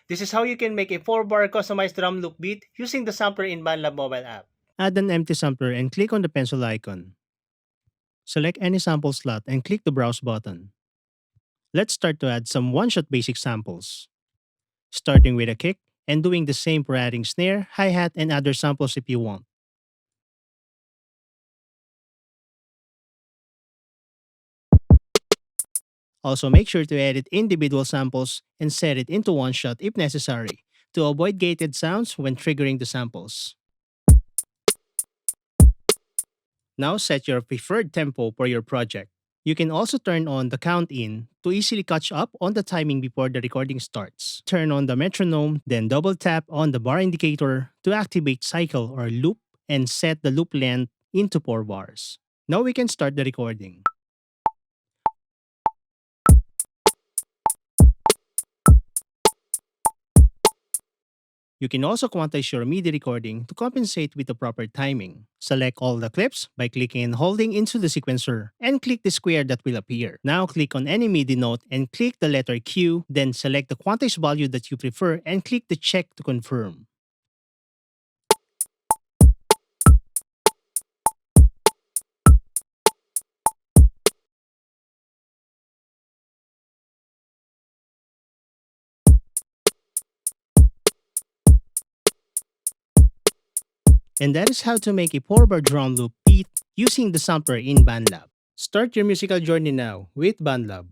This is how you can make a 4-bar customized drum loop beat using the sampler in BandLab mobile app. Add an empty sampler and click on the pencil icon. Select any sample slot and click the Browse button. Let's start to add some one-shot basic samples, starting with a kick and doing the same for adding snare, hi-hat, and other samples if you want. Also, make sure to edit individual samples and set it into one shot if necessary to avoid gated sounds when triggering the samples. Now set your preferred tempo for your project. You can also turn on the count in to easily catch up on the timing before the recording starts. Turn on the metronome, then double tap on the bar indicator to activate cycle or loop and set the loop length into 4 bars. Now we can start the recording. You can also quantize your MIDI recording to compensate with the proper timing. Select all the clips by clicking and holding into the sequencer and click the square that will appear. Now click on any MIDI note and click the letter Q, then select the quantized value that you prefer and click the check to confirm. And that is how to make a 4-bar drum loop beat using the sampler in BandLab. Start your musical journey now with BandLab.